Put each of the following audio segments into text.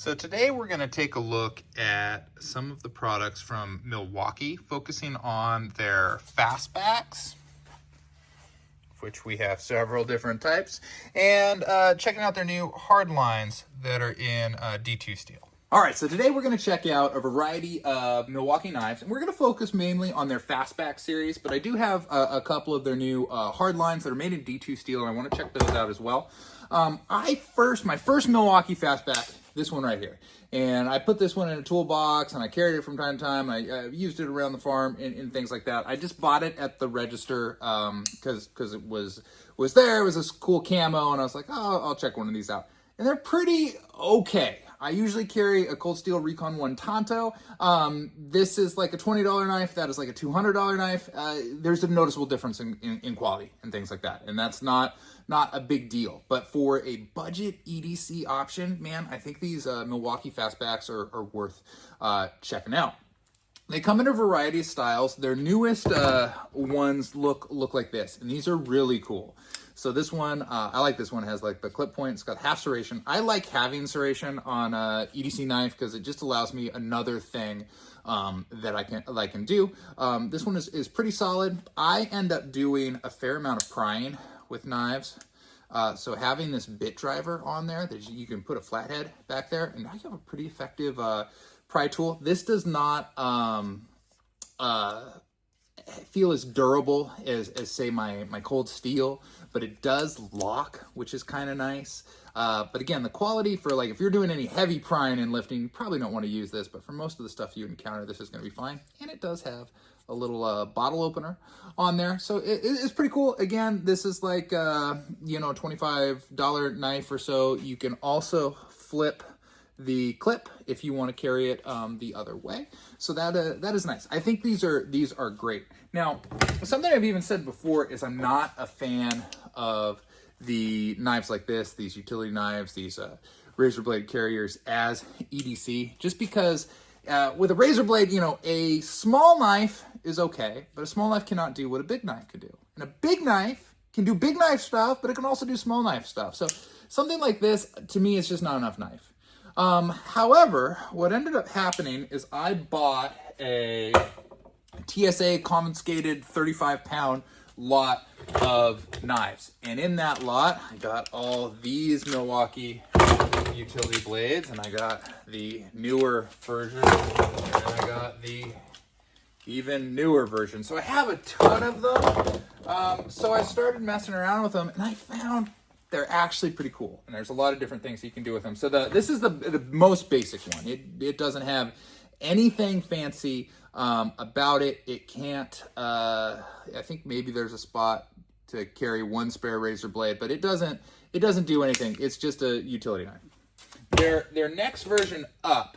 So today we're going to take a look at some of the products from Milwaukee, focusing on their Fastbacks, which we have several different types, and checking out their new Hardlines that are in D2 steel. All right, so today we're going to check out a variety of Milwaukee knives, and we're going to focus mainly on their Fastback series, but I do have a couple of their new hard lines that are made in D2 steel, and I want to check those out as well. My first Milwaukee Fastback, this one right here, and I put this one in a toolbox, and I carried it from time to time. I used it around the farm and things like that. I just bought it at the register because it was there. It was this cool camo, and I was like, oh, I'll check one of these out. And they're pretty okay. I usually carry a Cold Steel Recon 1 Tonto. This is like a $20 knife. That is like a $200 knife. There's a noticeable difference in quality and things like that. And that's not a big deal. But for a budget EDC option, man, I think these Milwaukee Fastbacks are worth checking out. They come in a variety of styles. Their newest ones look like this, and these are really cool. So this one, I like this one. It has like the clip point. It's got half serration. I like having serration on a EDC knife because it just allows me another thing that I can do. This one is pretty solid. I end up doing a fair amount of prying with knives. So having this bit driver on there, that you can put a flathead back there, and now you have a pretty effective pry tool. This does not feel as durable as say my cold steel, but it does lock, which is kind of nice. But again, the quality for like if you're doing any heavy prying and lifting, you probably don't want to use this, but for most of the stuff you encounter, this is going to be fine. And it does have a little bottle opener on there, so it's pretty cool. Again, this is like $25 knife or so. You can also flip the clip if you want to carry it the other way, so that is nice. I think these are great. Now, something I've even said before is I'm not a fan of the knives like this, these utility knives, these razor blade carriers as EDC, just because with a razor blade, a small knife is okay, but a small knife cannot do what a big knife can do. And a big knife can do big knife stuff, but it can also do small knife stuff. So something like this, to me, is just not enough knife. However, what ended up happening is I bought a TSA confiscated 35-pound lot of knives. And in that lot, I got all these Milwaukee utility blades, and I got the newer version, and I got the even newer version. So I have a ton of them. So I started messing around with them, and I found they're actually pretty cool, and there's a lot of different things you can do with them. So this is the most basic one. It doesn't have anything fancy about it. It can't, I think maybe there's a spot to carry one spare razor blade, but it doesn't do anything. It's just a utility knife. Their next version up,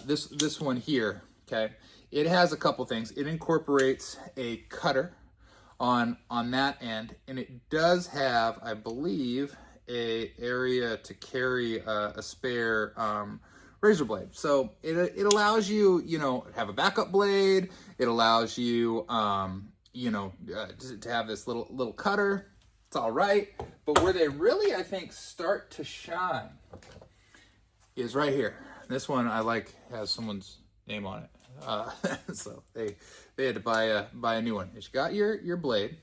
this one here, okay, it has a couple things. It incorporates a cutter on that end, and it does have, I believe, a area to carry a spare razor blade. So it allows you, have a backup blade. It allows you, to have this little cutter. It's all right. But where they really, I think, start to shine is right here. This one I like has someone's name on it. So they had to buy a new one. You got your blade,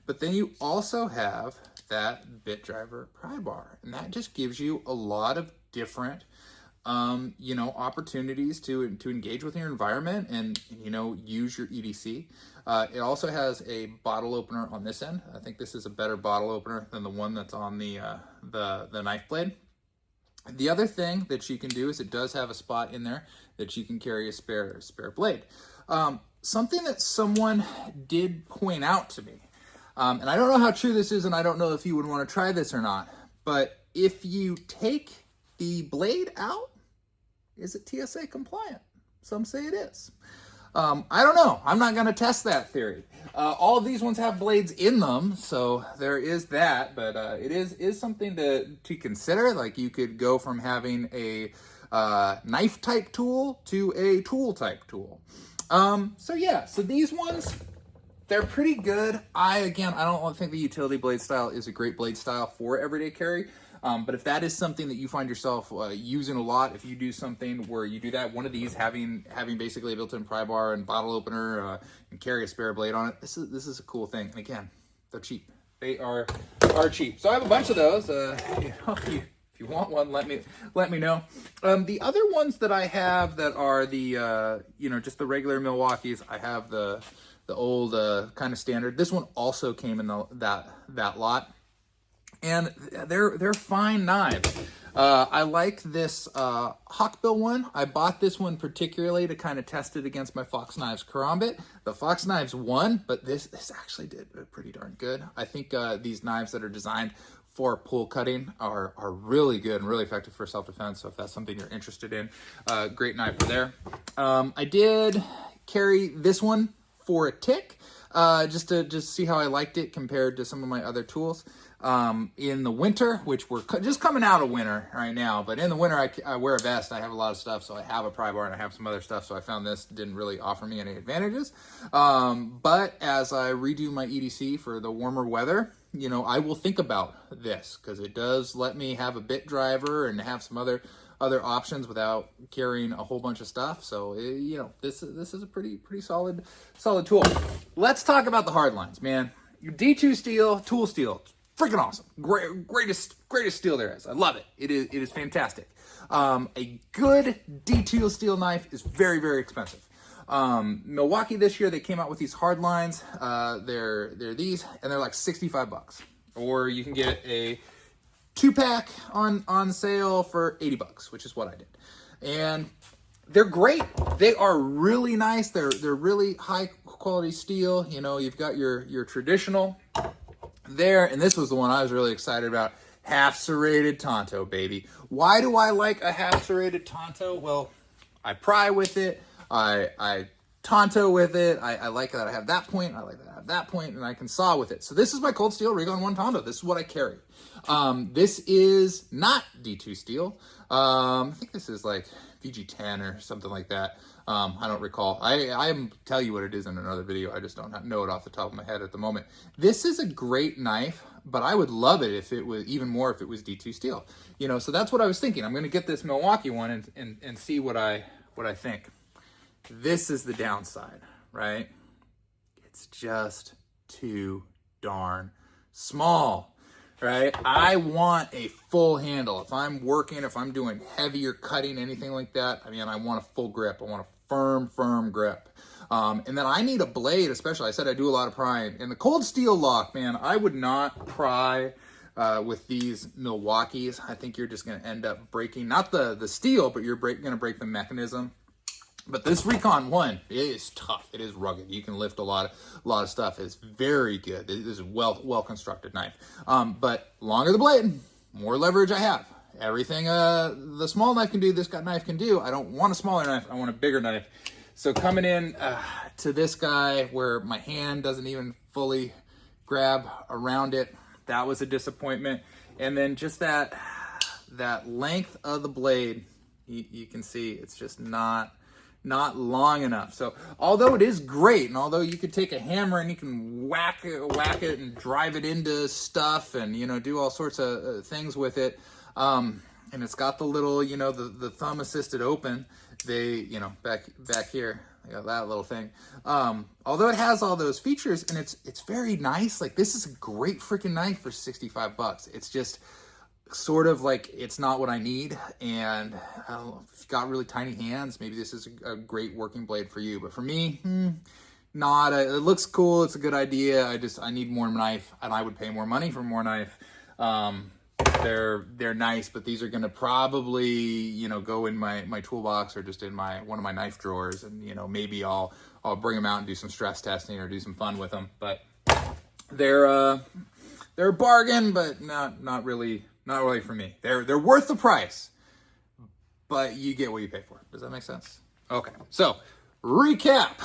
but then you also have that bit driver pry bar, and that just gives you a lot of different opportunities to engage with your environment and use your EDC. It also has a bottle opener on this end. I think this is a better bottle opener than the one that's on the knife blade. The other thing that you can do is it does have a spot in there that you can carry a spare blade. Something that someone did point out to me, and I don't know how true this is, and I don't know if you would want to try this or not, but if you take the blade out, is it TSA compliant? Some say it is. I don't know. I'm not going to test that theory. All of these ones have blades in them, so there is that, but it is something to consider. Like, you could go from having a knife type tool to a tool type tool. So these ones, they're pretty good. I don't think the utility blade style is a great blade style for everyday carry. But if that is something that you find yourself using a lot, if you do something where you do that, one of these having basically a built-in pry bar and bottle opener and carry a spare blade on it, this is a cool thing. And again, they're cheap. They are cheap. So I have a bunch of those. If you want one, let me know. The other ones that I have that are the just the regular Milwaukees. I have the old kind of standard. This one also came in that lot, and they're fine knives. I like this Hawkbill one. I bought this one particularly to kind of test it against my Fox Knives Karambit. The Fox Knives won, but this actually did pretty darn good. I think these knives that are designed for pull cutting are really good and really effective for self-defense. So if that's something you're interested in, great knife for there. I did carry this one for a tick, just to see how I liked it compared to some of my other tools. In the winter, which we're just coming out of winter right now, but in the winter I wear a vest. I have a lot of stuff, so I have a pry bar and I have some other stuff, so I found this didn't really offer me any advantages. But as I redo my EDC for the warmer weather, I will think about this, because it does let me have a bit driver and have some other options without carrying a whole bunch of stuff. So this is a pretty solid tool. Let's talk about the hard lines, man. Your D2 steel, tool steel, freaking awesome. Greatest steel there is. I love it. It is fantastic. A good D2 steel knife is very, very expensive. Milwaukee this year, they came out with these hard lines. They're these, and they're like $65. Or you can get a 2-pack on sale for $80, which is what I did. And they're great. They are really nice. They're really high quality steel. You've got your traditional there, and this was the one I was really excited about. Half serrated Tonto, baby. Why do I like a half serrated Tonto? Well, I pry with it. I Tonto with it. I like that I have that point. I like that I have that point, and I can saw with it. So this is my cold steel Rig on 1 Tonto. This is what I carry. This is not D2 steel. I think this is like VG10 or something like that. I don't recall. I tell you what it is in another video. I just don't know it off the top of my head at the moment. This is a great knife, but I would love it if it was even more if it was D2 steel. So that's what I was thinking. I'm going to get this Milwaukee one and see what I think. This is the downside, right? It's just too darn small, right? I want a full handle. If I'm working, if I'm doing heavier cutting, anything like that, I want a full grip. I want a firm grip. And then I need a blade, especially. I said I do a lot of prying. And the cold steel lock, man, I would not pry with these Milwaukees. I think you're just going to end up breaking, not the steel, but you're going to break the mechanism. But this Recon 1 is tough. It is rugged. You can lift a lot of stuff. It's very good. It is a well constructed knife. But longer the blade, more leverage I have. Everything the small knife can do, this knife can do. I don't want a smaller knife. I want a bigger knife. So coming in to this guy where my hand doesn't even fully grab around it, that was a disappointment. And then just that length of the blade, you can see it's just not long enough. So although it is great, and although you could take a hammer and you can whack it and drive it into stuff and do all sorts of things with it, and it's got the little the thumb assisted open, they back here I got that little thing. Although it has all those features and it's very nice, like this is a great freaking knife for $65. It's just sort of like it's not what I need, and I don't know, if you've got really tiny hands, maybe this is a great working blade for you, but for me, not. It looks cool, it's a good idea. I need more knife, and I would pay more money for more knife. They're nice, but these are gonna probably go in my toolbox or just in one of my knife drawers, and maybe I'll bring them out and do some stress testing or do some fun with them. But they're a bargain, but not really for me. They're worth the price, but you get what you pay for. Does that make sense? Okay, so recap.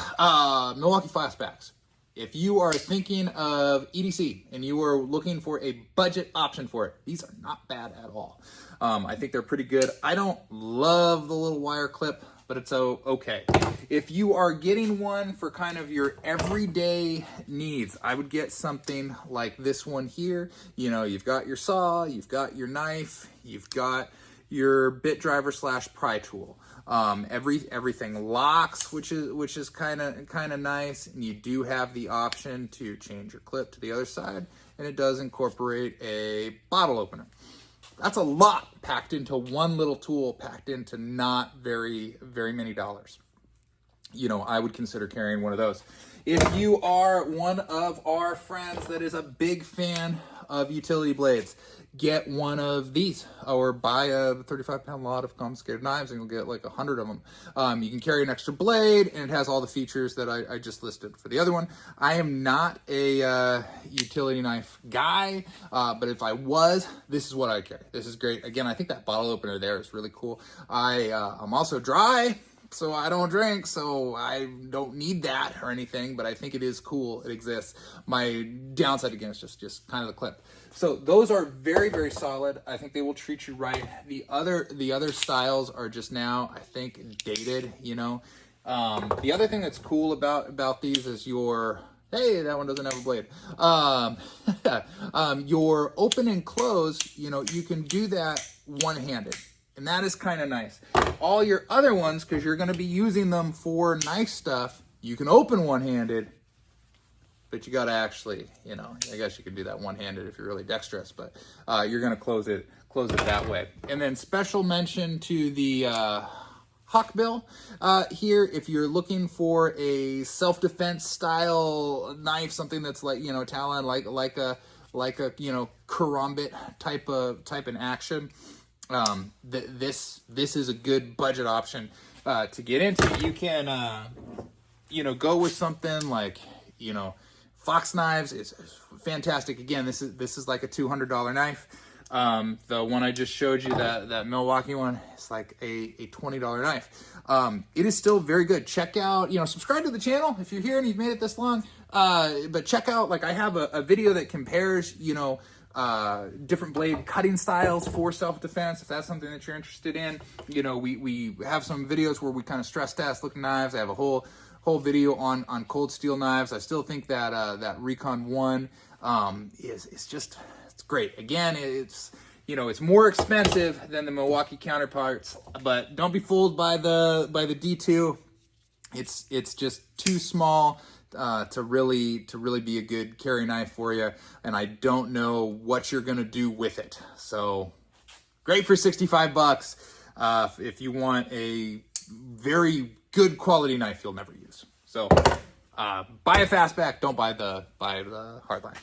Milwaukee Fastbacks. If you are thinking of EDC and you are looking for a budget option for it, these are not bad at all. I think they're pretty good. I don't love the little wire clip but it's okay. If you are getting one for kind of your everyday needs, I would get something like this one here. You know, you've got your saw, you've got your knife, you've got your bit driver / pry tool. Everything locks, which is kind of nice, and you do have the option to change your clip to the other side, and it does incorporate a bottle opener. That's a lot packed into one little tool, packed into not very many dollars. You know, I would consider carrying one of those. If you are one of our friends that is a big fan of utility blades, get one of these, or buy a 35-pound lot of confiscated knives and you'll get like 100 of them. You can carry an extra blade, and it has all the features that I just listed for the other one. I am not a utility knife guy, but if I was, this is what I'd carry. This is great. Again, I think that bottle opener there is really cool. I'm also dry, so I don't drink, so I don't need that or anything, but I think it is cool. It exists. My downside, again, is just kind of the clip. So those are very solid. I think they will treat you right. The other styles are just now, I think, dated, you know. The other thing that's cool about these is hey, that one doesn't have a blade. Your open and close, you know, you can do that one-handed. And that is kind of nice. All your other ones, because you're going to be using them for knife stuff, you can open one-handed, but you got to actually, you know, I guess you could do that one-handed if you're really dexterous, but you're going to close it that way. And then special mention to the Hawkbill here. If you're looking for a self-defense style knife, something that's like, you know, Talon, like a you know, karambit type in action. This is a good budget option to get into. You can you know, go with something like, you know, Fox knives is fantastic. Again, this is like a $200 knife. The one I just showed you, that Milwaukee one, is like a $20 knife. It is still very good. Check out, you know, subscribe to the channel if you're here and you've made it this long. But check out, like, I have a video that compares, you know, different blade cutting styles for self-defense, if that's something that you're interested in. You know, we have some videos where we kind of stress test looking knives. I have a whole video on cold steel knives. I still think that Recon 1 is just, it's great. Again, it's, you know, it's more expensive than the Milwaukee counterparts, but don't be fooled by the D2. It's just too small to really be a good carry knife for you, and I don't know what you're gonna do with it. So great for $65 if you want a very good quality knife you'll never use. So buy a Fastback, don't buy the Hardline.